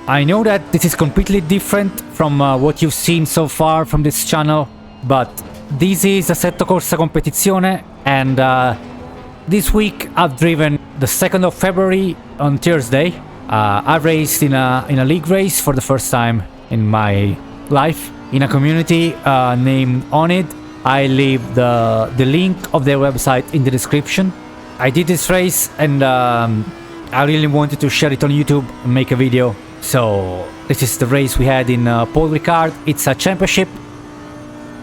I know that this is completely different from what you've seen so far from this channel, but this is Assetto Corsa Competizione, and this week I've driven the 2nd of February on Thursday. I raced in a league race for the first time in my life in a community named oNiD. I leave the link of their website in the description. I did this race and I really wanted to share it on YouTube and make a video. So this is the race we had in Paul Ricard. It's a championship,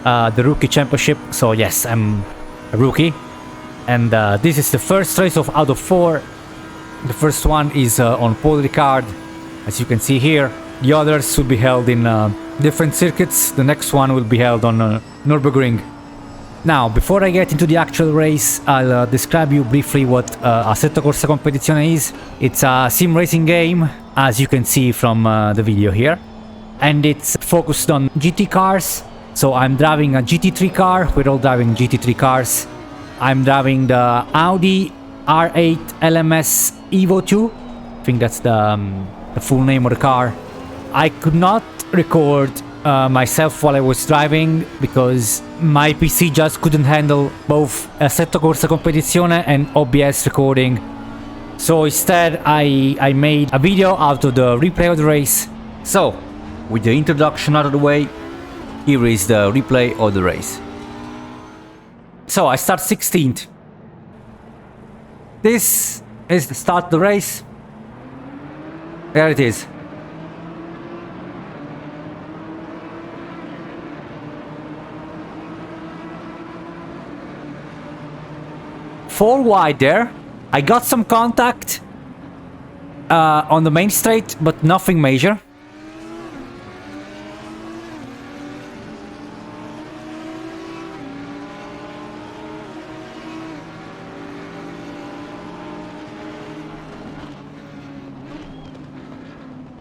the rookie championship. So yes, I'm a rookie, and this is the first race out of 4. The first one is on Paul Ricard, as you can see here. The others will be held in different circuits. The next one will be held on Nürburgring. Now, before I get into the actual race, I'll describe you briefly what Assetto Corsa Competizione is. It's a sim racing game, as you can see from the video here. And it's focused on GT cars. So I'm driving a GT3 car. We're all driving GT3 cars. I'm driving the Audi R8 LMS Evo 2. I think that's the full name of the car. I could not record myself while I was driving because my PC just couldn't handle both Assetto Corsa Competizione and OBS recording. So instead I made a video out of the replay of the race. So, with the introduction out of the way, here is the replay of the race. So I start 16th. This is the start of the race. There it is. Four wide there. I got some contact on the main straight, but nothing major.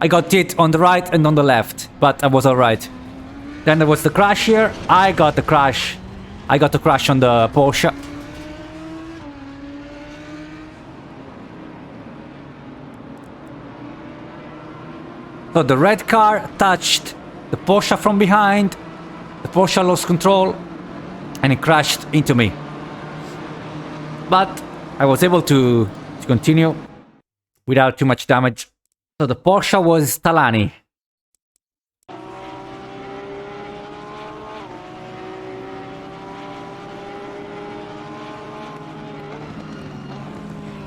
I got hit on the right and on the left, but I was alright. Then there was the crash here. I got the crash. I got the crash on the Porsche. So the red car touched the Porsche from behind. The Porsche lost control and it crashed into me. But I was able to continue without too much damage. So the Porsche was Talani.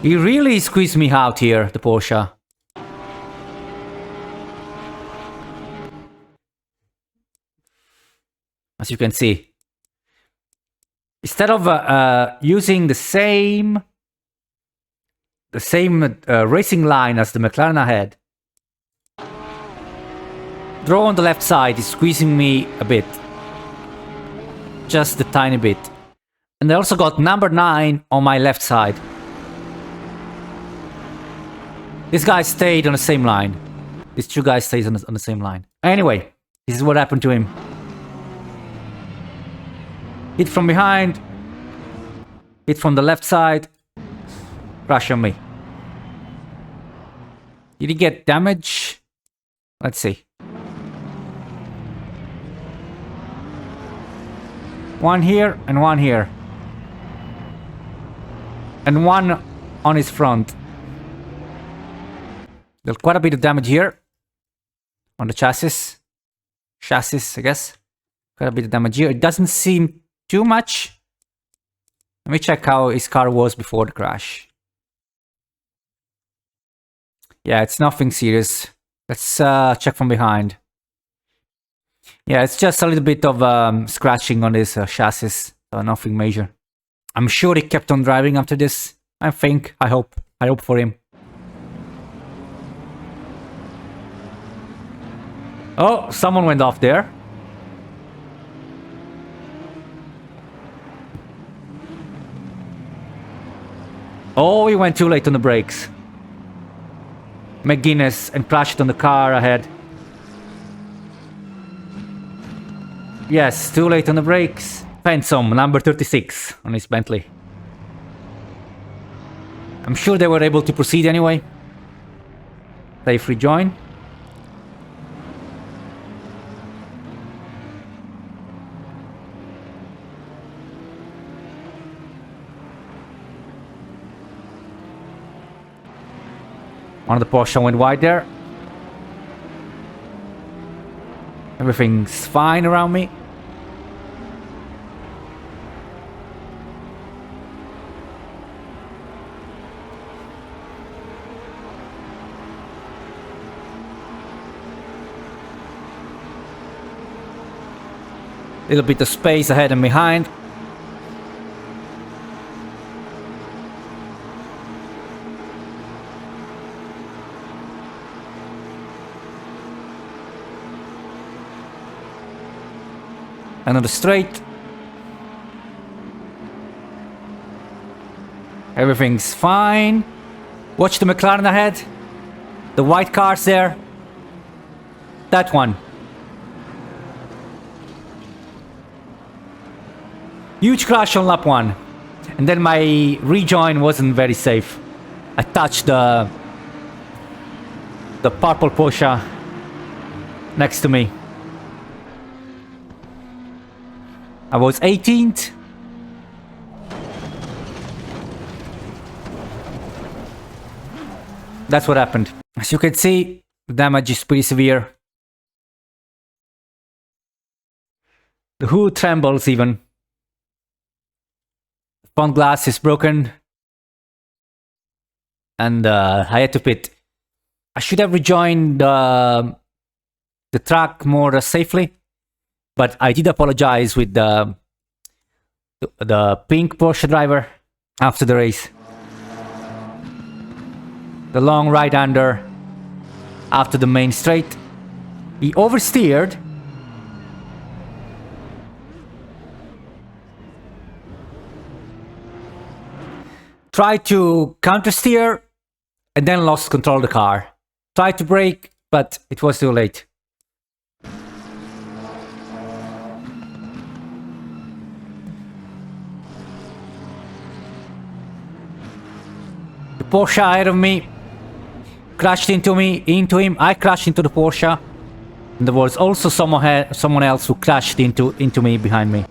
He really squeezed me out here, the Porsche. As you can see, instead of using the same racing line as the McLaren ahead, draw on the left side is squeezing me a bit, just a tiny bit. And I also got number 9 on my left side. This guy stayed on the same line. These two guys stayed on the same line. Anyway, this is what happened to him. Hit from behind, hit from the left side, crash on me. Did he get damage? Let's see. One here and one here. And one on his front. There's quite a bit of damage here. On the chassis. I guess. Quite a bit of damage here. It doesn't seem too much. Let me check how his car was before the crash. Yeah, it's nothing serious. Let's check from behind. Yeah, it's just a little bit of scratching on his chassis. So nothing major. I'm sure he kept on driving after this. I think. I hope for him. Oh, someone went off there. Oh, he went too late on the brakes. McGuinness and crashed on the car ahead. Yes, too late on the brakes. Fensome, number 36 on his Bentley. I'm sure they were able to proceed anyway. Safe rejoin. One of the Porsche went wide there. Everything's fine around me. Little bit of space ahead and behind. Another straight. Everything's fine. Watch the McLaren ahead. The white cars there. That one. Huge crash on lap 1. And then my rejoin wasn't very safe. I touched the purple Porsche next to me. I was 18th. That's what happened. As you can see, the damage is pretty severe. The hood trembles even. The front glass is broken. And I had to pit. I should have rejoined the track more safely. But I did apologize with the pink Porsche driver after the race. The long right-hander after the main straight. He oversteered. Tried to countersteer and then lost control of the car. Tried to brake, but it was too late. The Porsche ahead of me crashed into him. I crashed into the Porsche. And there was also someone else who crashed into me behind me.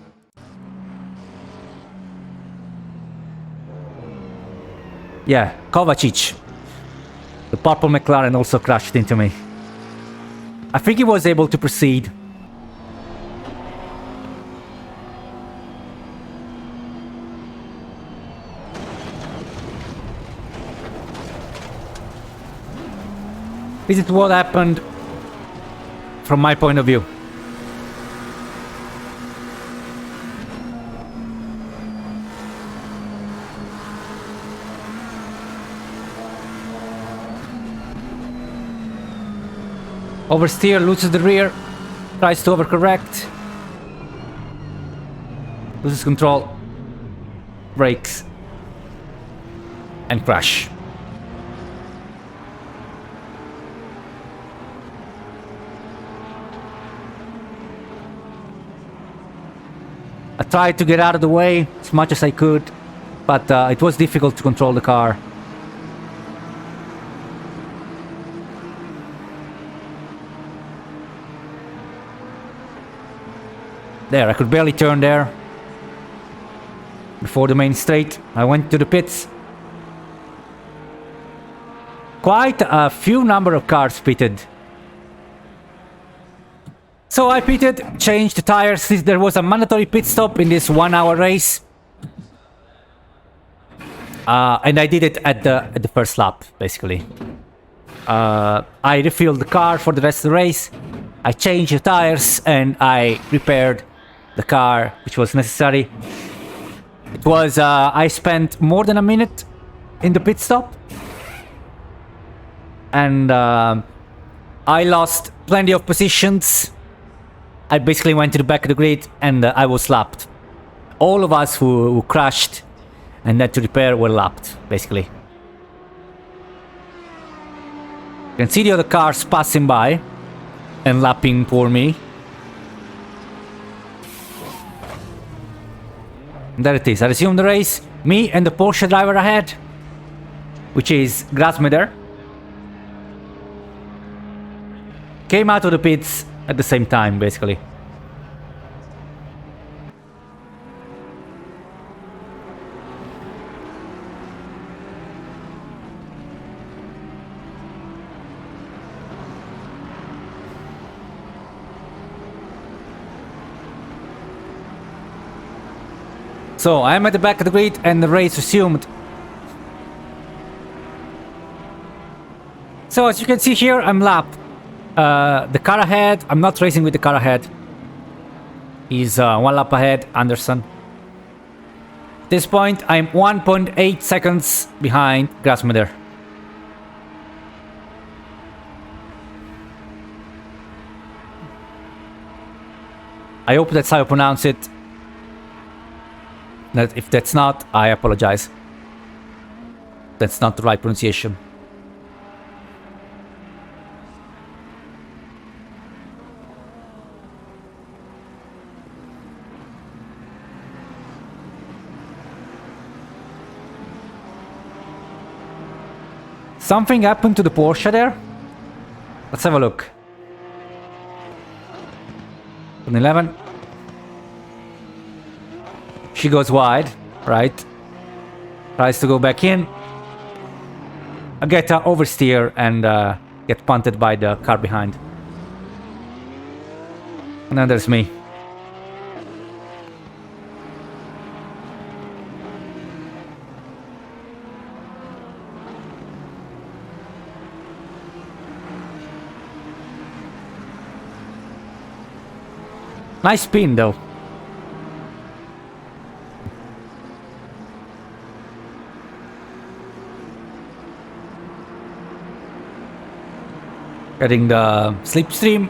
Yeah, Kovacic. The purple McLaren also crashed into me. I think he was able to proceed. This is what happened from my point of view. Oversteer, loses the rear, tries to overcorrect, loses control, brakes, and crash. I tried to get out of the way as much as I could, but it was difficult to control the car. There, I could barely turn there. Before the main straight, I went to the pits. Quite a few number of cars pitted. So I pitted, changed the tires. There was a mandatory pit stop in this 1 hour race. And I did it at the first lap, basically. I refueled the car for the rest of the race. I changed the tires and I repaired the car, which was necessary. It was, I spent more than a minute in the pit stop. And I lost plenty of positions. I basically went to the back of the grid and I was lapped. All of us who crashed and had to repair were lapped, basically. You can see the other cars passing by and lapping for me. And there it is. I resumed the race. Me and the Porsche driver ahead, which is Grasmeder, came out of the pits at the same time, basically. So I am at the back of the grid and the race resumed. So as you can see here, I'm lapped. The car ahead, I'm not racing with the car ahead. He's 1 lap ahead, Anderson. At this point, I'm 1.8 seconds behind Grasmeder. I hope that's how you pronounce it. If that's not, I apologize. That's not the right pronunciation. Something happened to the Porsche there? Let's have a look. 11. She goes wide, right? Tries to go back in. I get oversteer and get punted by the car behind. And then there's me. Nice spin though. Getting the slipstream.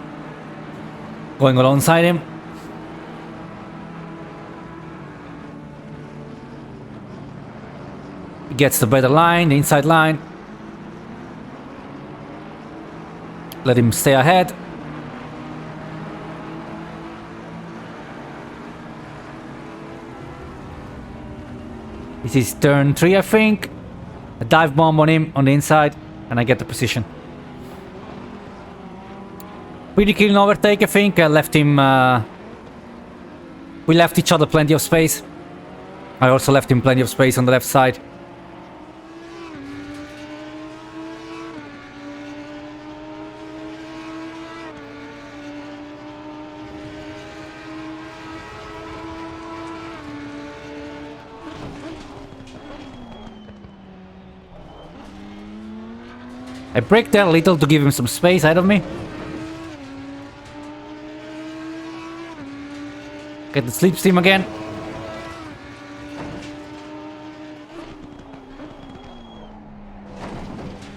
Going alongside him. He gets the better line, the inside line. Let him stay ahead. This is turn 3, I think. A dive bomb on him on the inside, and I get the position. Pretty clean overtake, I think. I left him... we left each other plenty of space. I also left him plenty of space on the left side. I braked there a little to give him some space ahead of me. Get the slipstream again.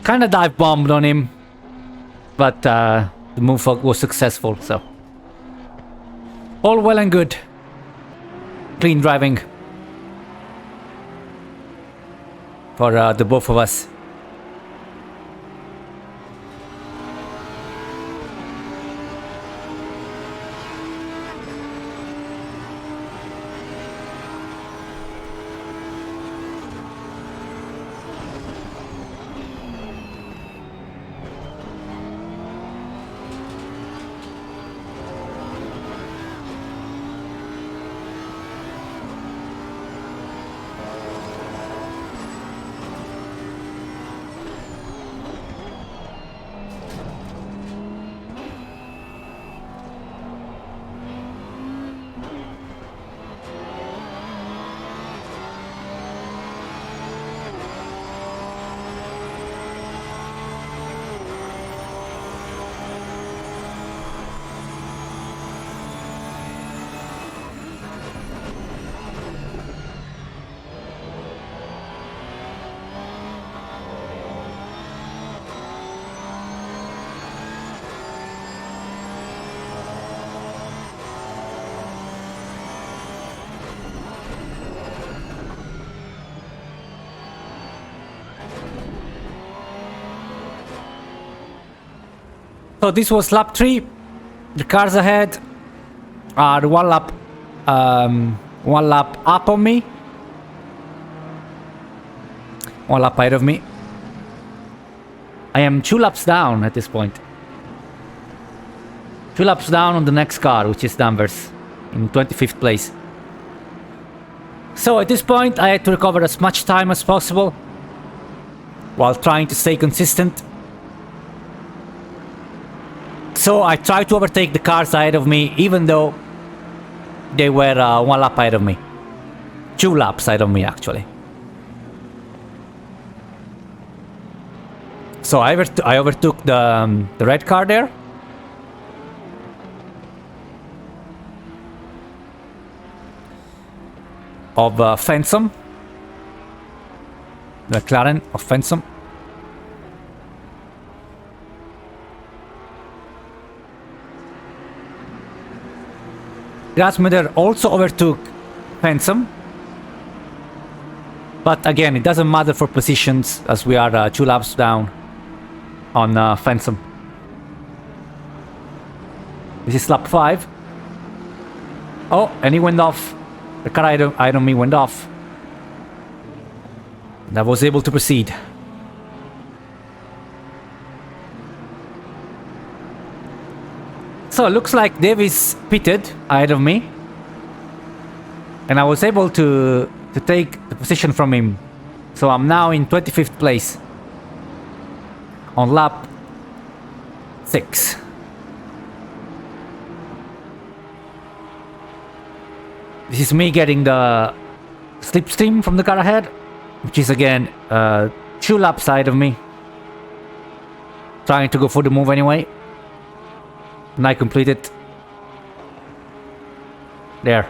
Kinda dive bombed on him, but the move was successful, so all well and good. Clean driving for the both of us. So this was lap 3. The cars ahead are 1 lap up on me. 1 lap ahead of me. I am 2 laps down at this point. 2 laps down on the next car, which is Danvers, in 25th place. So at this point I had to recover as much time as possible while trying to stay consistent. So I tried to overtake the cars ahead of me, even though they were 1 lap ahead of me. 2 laps ahead of me, actually. So I overtook the red car there. Of Fensome. The McLaren of Fensome. Grasmeder also overtook Fensome. But again, it doesn't matter for positions as we are 2 laps down on Fensome. This is lap 5. Oh, and he went off. The car ahead of me went off. And I was able to proceed. So it looks like Davis pitted ahead of me. And I was able to take the position from him. So I'm now in 25th place. On lap 6. This is me getting the slipstream from the car ahead, which is again 2 laps ahead of me. Trying to go for the move anyway. And I complete it. There.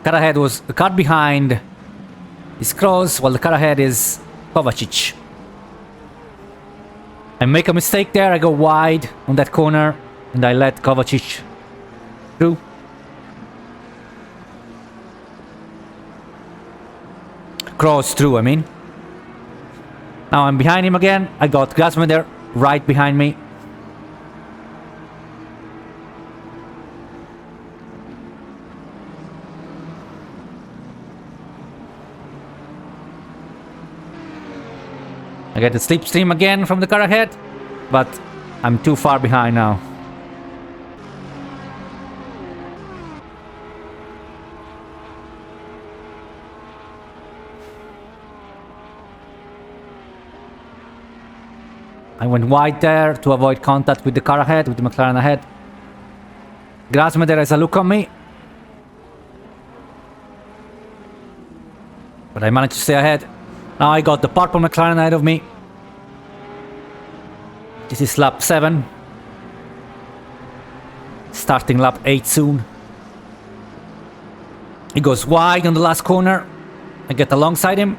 The car behind is Kroos, while the car ahead is Kovacic. I make a mistake there, I go wide on that corner, and I let Kovacic through. Kroos through, I mean. Now I'm behind him again, I got Grasmeder right behind me. I get the slipstream again from the car ahead, but I'm too far behind now. I went wide there to avoid contact with the car ahead, with the McLaren ahead. Grasmeder has a look on me. But I managed to stay ahead. Now I got the purple McLaren ahead of me. This is lap 7. Starting lap 8 soon. He goes wide on the last corner. I get alongside him.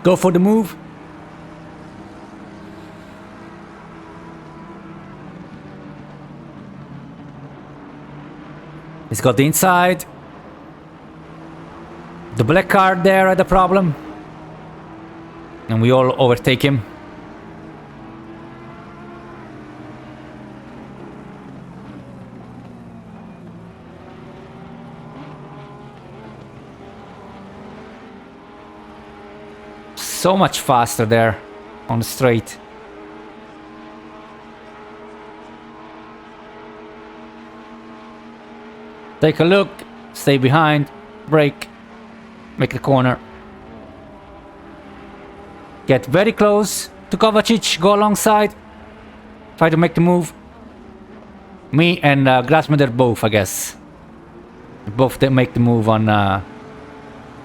Go for the move. He's got the inside. The black car there had a problem. And we all overtake him. So much faster there on the straight. Take a look, stay behind, brake, make the corner. Get very close to Kovacic, go alongside, try to make the move. Me and Grasmeder both, I guess. Both they make the move on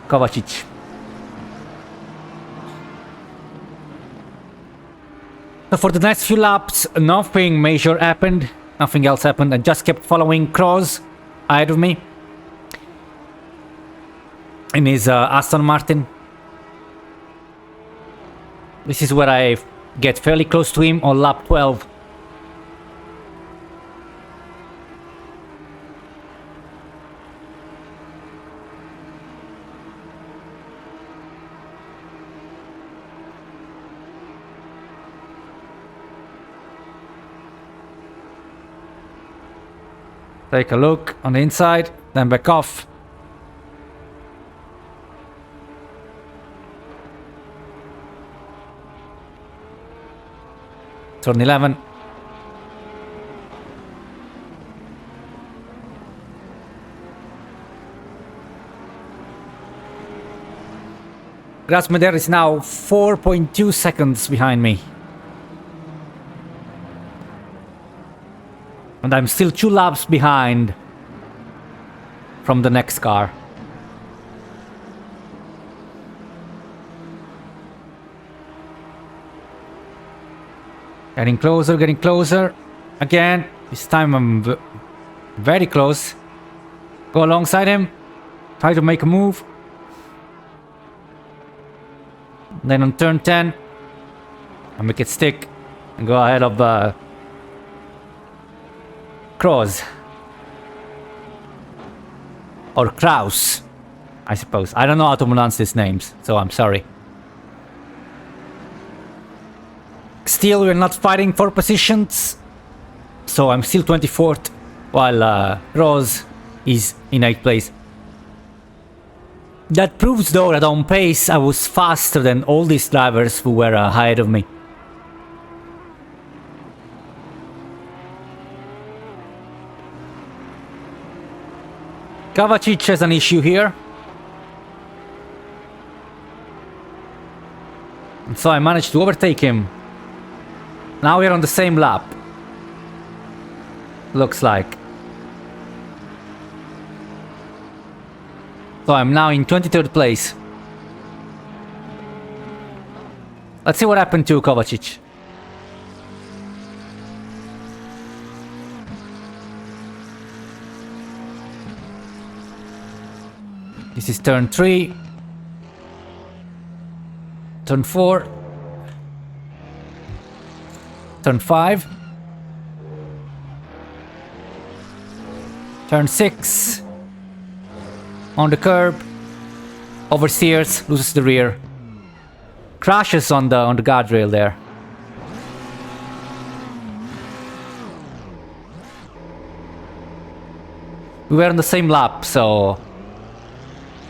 Kovacic. So for the next few laps, nothing major happened, nothing else happened. I just kept following Kroos ahead of me in his Aston Martin. This is where I get fairly close to him on lap 12. Take a look on the inside, then back off. Turn 11. Grasmeder is now 4.2 seconds behind me. And I'm still 2 laps behind from the next car. Getting closer, getting closer. Again, this time I'm very close. Go alongside him. Try to make a move. Then on turn 10, I make it stick and go ahead of Kroos. Or Kraus, I suppose. I don't know how to pronounce these names, so I'm sorry. Still, we're not fighting for positions, so I'm still 24th, while Kroos is in 8th place. That proves, though, that on pace I was faster than all these drivers who were ahead of me. Kovacic has an issue here. And so I managed to overtake him. Now we're on the same lap. Looks like. So I'm now in 23rd place. Let's see what happened to Kovacic. This is turn 3. Turn 4. Turn 5. Turn 6. On the curb. Oversteers, loses the rear. Crashes on the guardrail there. We were on the same lap, so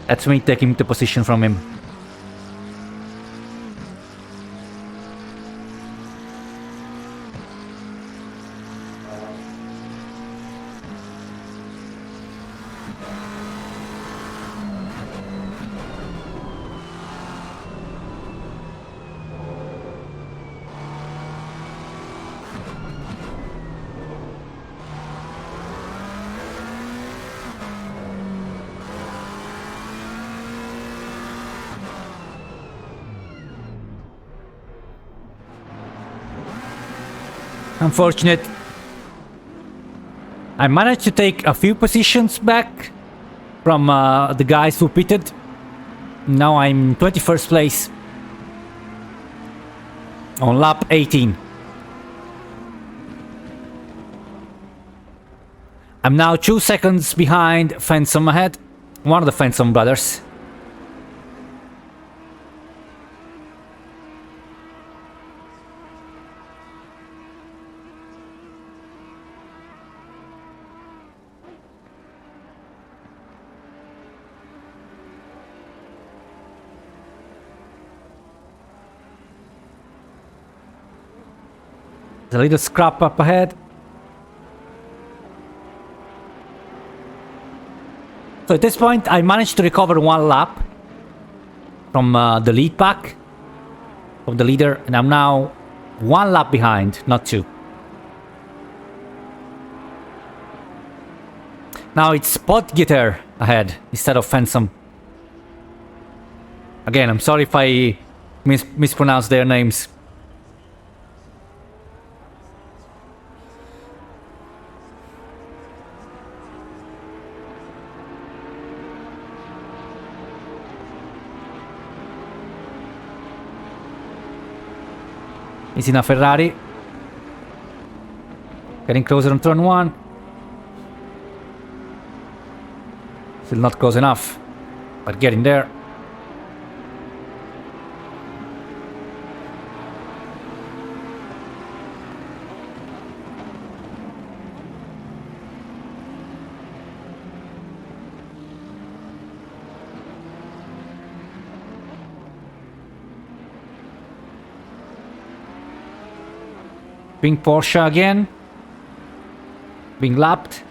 that's me taking the position from him. Unfortunate. I managed to take a few positions back from the guys who pitted. Now I'm 21st place on lap 18. I'm now 2 seconds behind Fensome ahead, one of the Fensome brothers. There's a little scrap up ahead. So at this point, I managed to recover 1 lap from the lead pack of the leader, and I'm now 1 lap behind, not 2. Now it's Potgieter ahead instead of Fensome. Again, I'm sorry if I mispronounce their names. He's in a Ferrari. Getting closer on turn 1. Still not close enough, but getting there. Being Porsche again. Being lapped.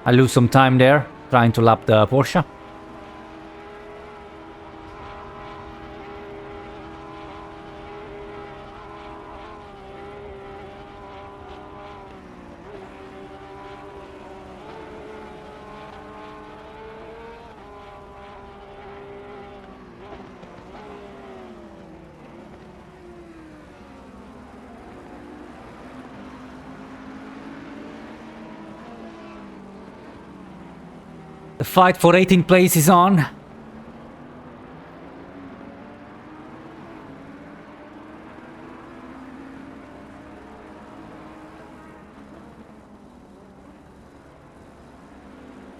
I lose some time there trying to lap the Porsche. The fight for 18th place is on.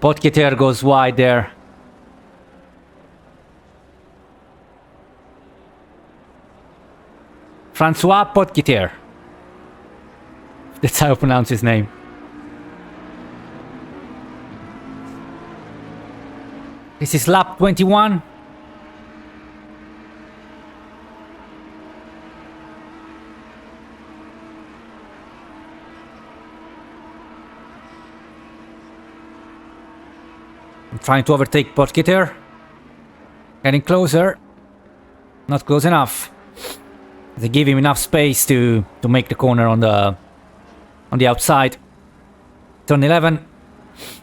Potgieter goes wide there. Francois Potgieter. That's how I pronounce his name. This is lap 21. I'm trying to overtake Potgieter. Getting closer. Not close enough. They give him enough space to make the corner on the outside. Turn 11.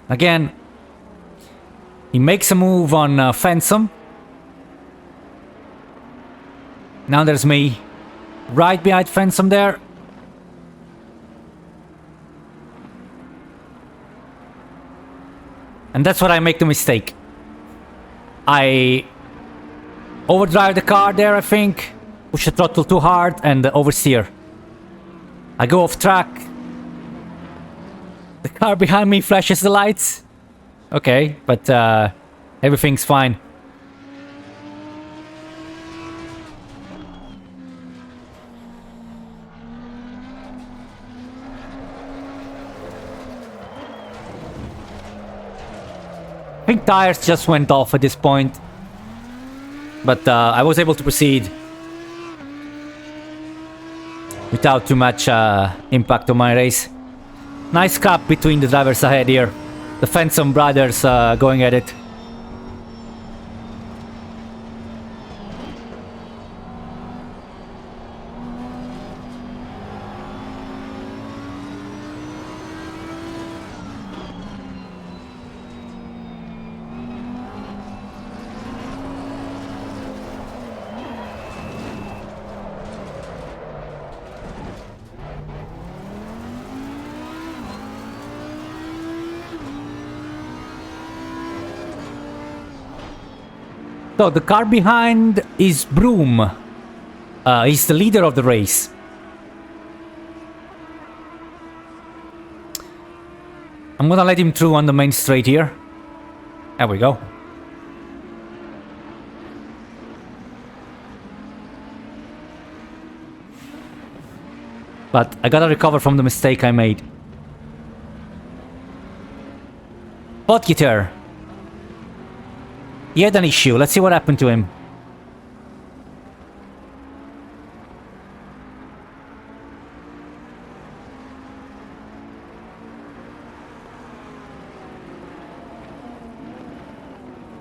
Again. He makes a move on Fensome. Now there's me. Right behind Fensome there. And that's what I make the mistake. I overdrive the car there, I think. Push the throttle too hard and oversteer. I go off track. The car behind me flashes the lights. Okay, but everything's fine. I think tires just went off at this point. But I was able to proceed without too much impact on my race. Nice gap between the drivers ahead here. The Fensome brothers going at it. So the car behind is Broom. He's the leader of the race. I'm gonna let him through on the main straight here. There we go. But I gotta recover from the mistake I made. Potgieter. He had an issue. Let's see what happened to him.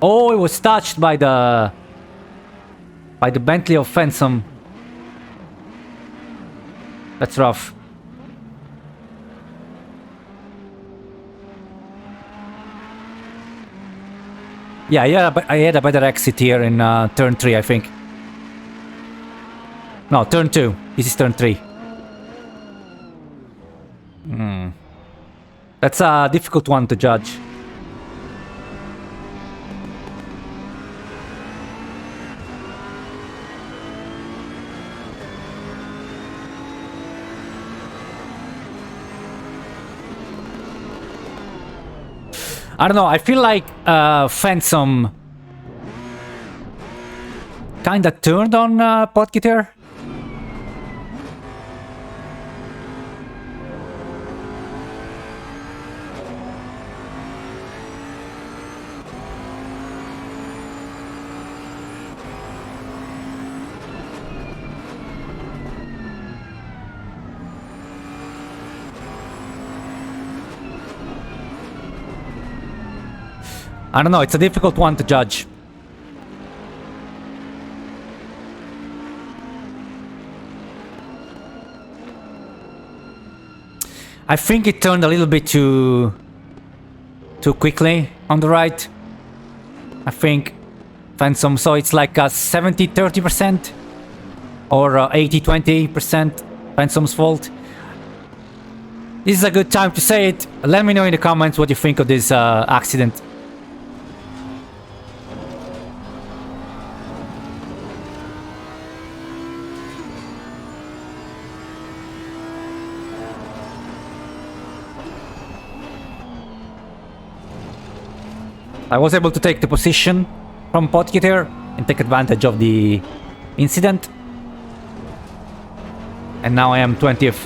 Oh, it was touched by the Bentley of Fensome. That's rough. Yeah, I had a better exit here in turn 3, I think. No, turn 2. This is turn 3. That's a difficult one to judge. I don't know, I feel like Fensome kinda turned on Potgieter. I don't know, it's a difficult one to judge. I think it turned a little bit too quickly on the right. I think Fensome, so it's like a 70-30% or 80-20% Fensome's fault. This is a good time to say it. Let me know in the comments what you think of this accident. I was able to take the position from Potgieter and take advantage of the incident. And now I am 20th.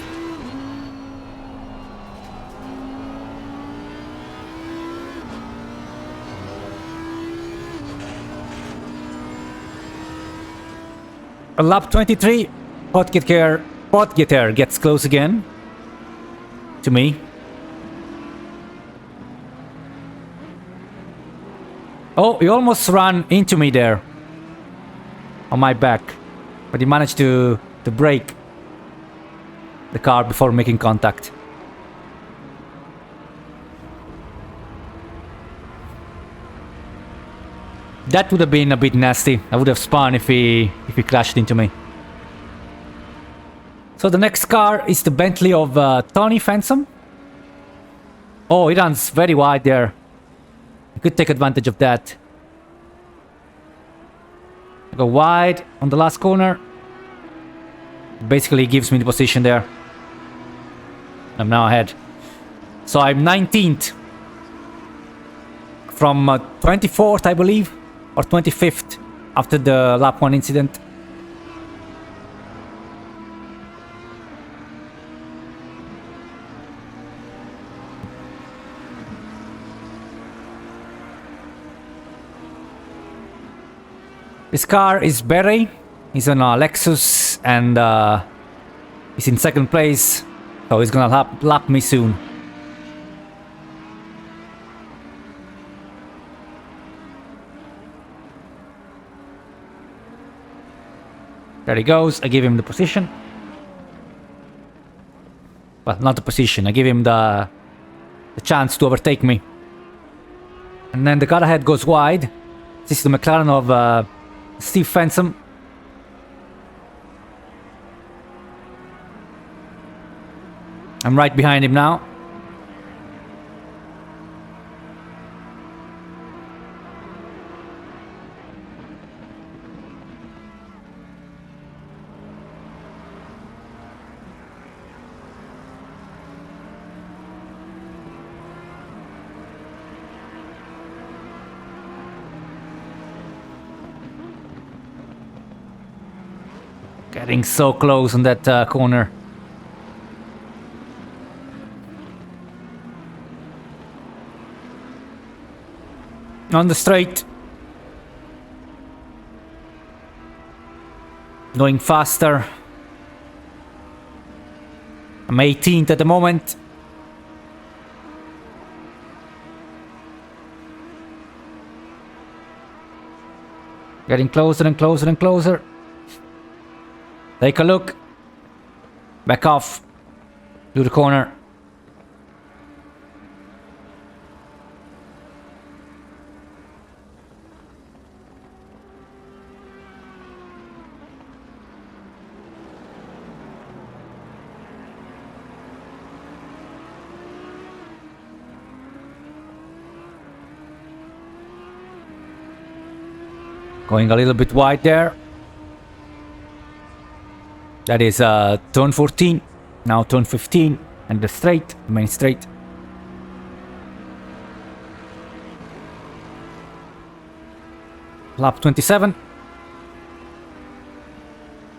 Lap 23, Potgieter gets close again to me. Oh, he almost ran into me there on my back, but he managed to brake the car before making contact. That would have been a bit nasty. I would have spun if he crashed into me. So the next car is the Bentley of Tony Fensome. Oh, he runs very wide there. I could take advantage of that. I go wide on the last corner. Basically gives me the position there. I'm now ahead. So I'm 19th. From 24th, I believe. Or 25th after the lap 1 incident. This car is Barry. He's on a Lexus and he's in second place. So he's gonna lap me soon. There he goes. I give him the position. Well, not the position. I give him the chance to overtake me. And then the car ahead goes wide. This is the McLaren of Steve Fensome. I'm right behind him now. Getting so close on that corner. On the straight. Going faster. I'm 18th at the moment. Getting closer and closer and closer. Take a look. Back off. Do the corner. Going a little bit wide there. That is turn 14, now turn 15, and the straight, the main straight. Lap 27.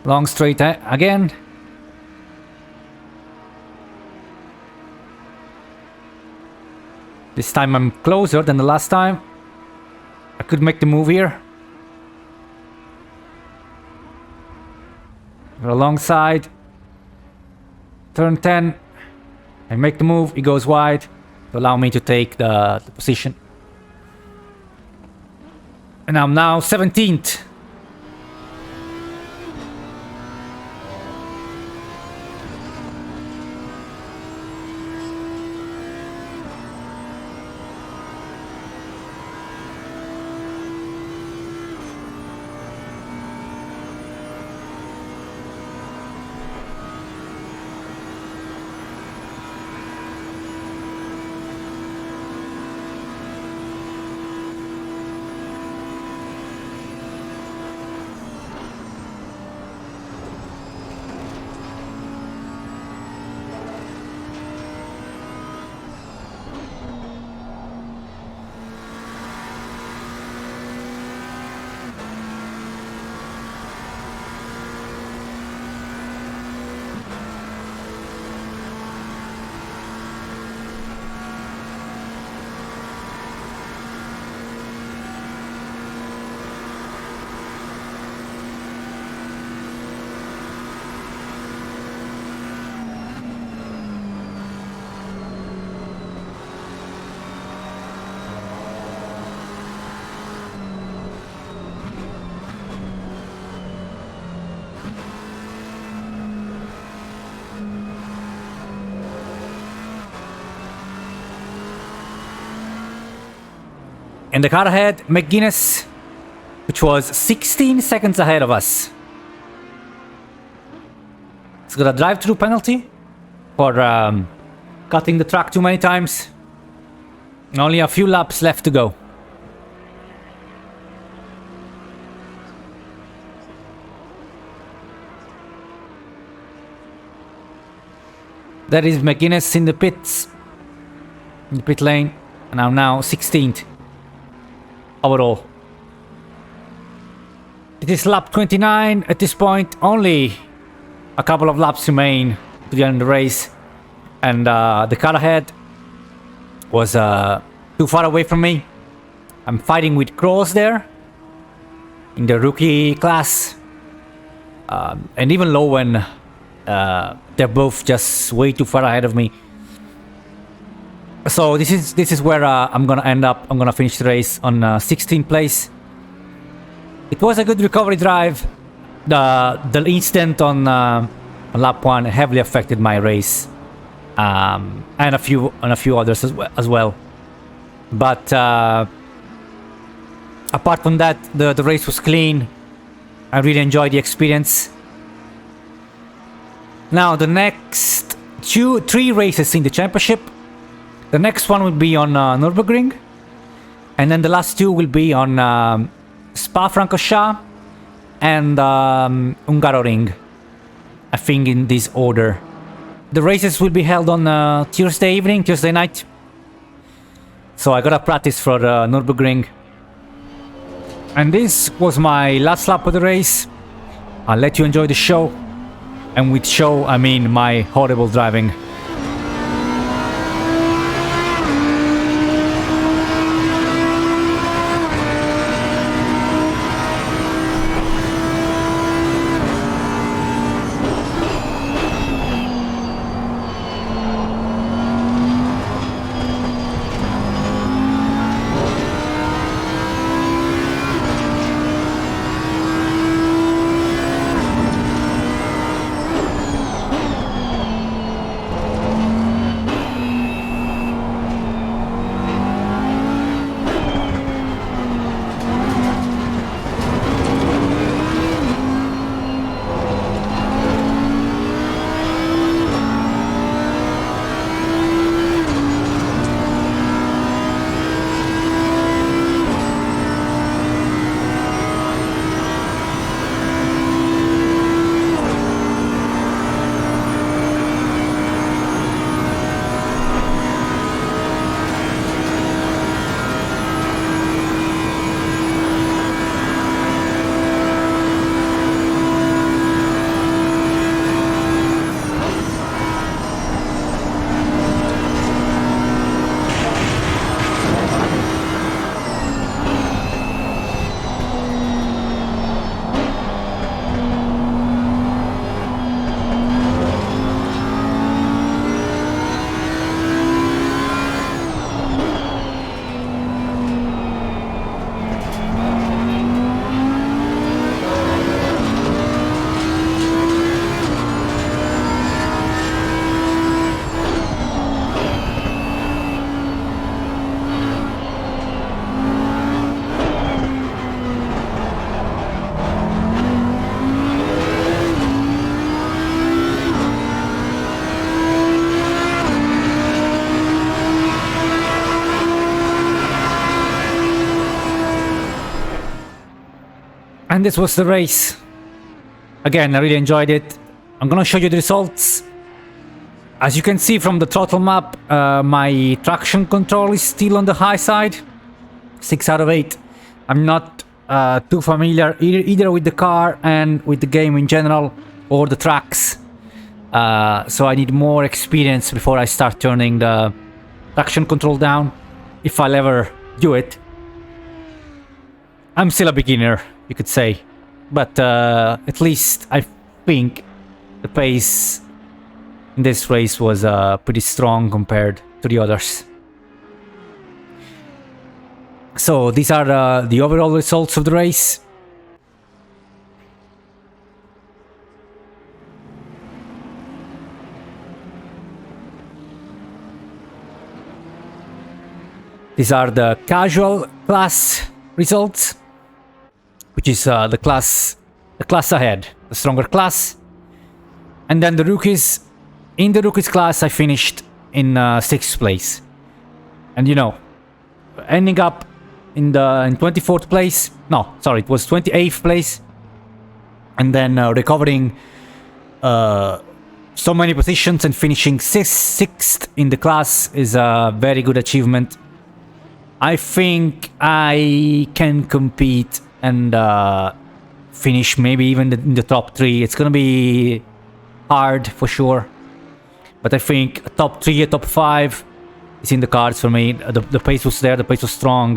Long straight again. This time I'm closer than the last time. I could make the move here. Alongside. Turn 10. I make the move. He goes wide to allow me to take the position. And I'm now 17th. In the car ahead, McGuinness, which was 16 seconds ahead of us. It's got a drive-through penalty for cutting the track too many times. Only a few laps left to go. That is McGuinness in the pits, in the pit lane, and I'm now 16th overall. It is lap 29 at this point. Only a couple of laps remain to the end of the race, and the car ahead was too far away from me. I'm fighting with Cross there in the rookie class, and even Lowen. They're both just way too far ahead of me. So this is where I'm gonna end up. I'm gonna finish the race on 16th place. It was a good recovery drive. The incident on lap 1 heavily affected my race, and a few others as well. But apart from that, the race was clean. I really enjoyed the experience. Now the next 3 races in the championship. The next one will be on Nürburgring, and then the last 2 will be on Spa-Francorchamps and Hungaroring. I think in this order. The races will be held on Tuesday night. So I gotta practice for Nürburgring. And this was my last lap of the race. I'll let you enjoy the show. And with show, I mean my horrible driving. And this was the race. Again, I really enjoyed it. I'm gonna show you the results. As you can see from the throttle map, my traction control is still on the high side. 6 out of 8. I'm not too familiar either with the car and with the game in general, or the tracks. So I need more experience before I start turning the traction control down, if I'll ever do it. I'm still a beginner, you could say. But at least I think the pace in this race was pretty strong compared to the others. So these are the overall results of the race. These are the casual class results, which is the class ahead, the stronger class. And then the rookies. In the rookies class, I finished in 6th place, and you know, ending up in 24th place. No, sorry, it was 28th place, and then recovering so many positions and finishing 6th in the class is a very good achievement. I think I can compete and finish maybe even in the top 3. It's gonna be hard for sure, but I think a top 3, a top 5 is in the cards for me. The pace was there, the pace was strong.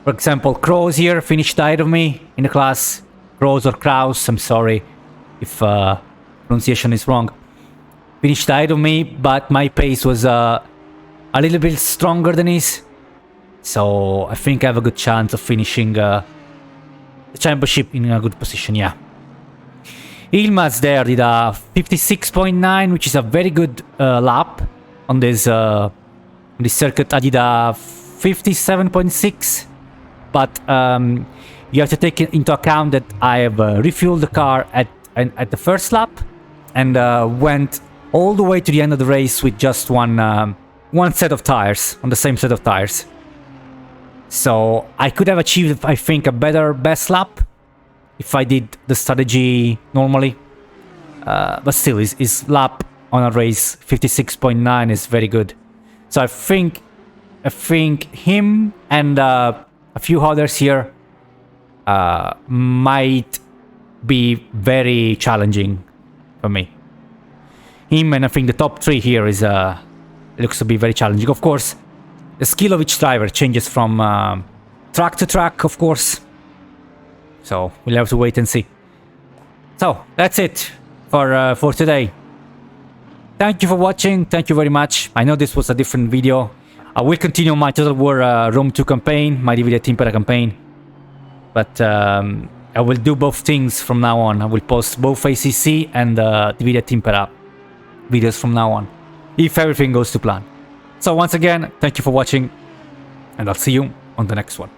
For example, Kroos here finished ahead of me in the class. Kroos or Kraus, I'm sorry if pronunciation is wrong. Finished ahead of me, but my pace was a little bit stronger than his. So I think I have a good chance of finishing the championship in a good position, yeah. Ilmaz there did a 56.9, which is a very good lap on this circuit. I did a 57.6, but you have to take into account that I have refueled the car at the first lap and went all the way to the end of the race with just one set of tires, on the same set of tires. So I could have achieved, I think, a better best lap if I did the strategy normally. But still, his lap on a race 56.9 is very good. So I think him and a few others here might be very challenging for me. Him and I think the top 3 here is looks to be very challenging. Of course, the skill of each driver changes from track to track, of course. So we'll have to wait and see. So that's it for today. Thank you for watching. Thank you very much. I know this was a different video. I will continue my Total War Rome 2 campaign, my Divide et Impera campaign. But I will do both things from now on. I will post both ACC and Divide et Impera videos from now on, if everything goes to plan. So once again, thank you for watching, and I'll see you on the next one.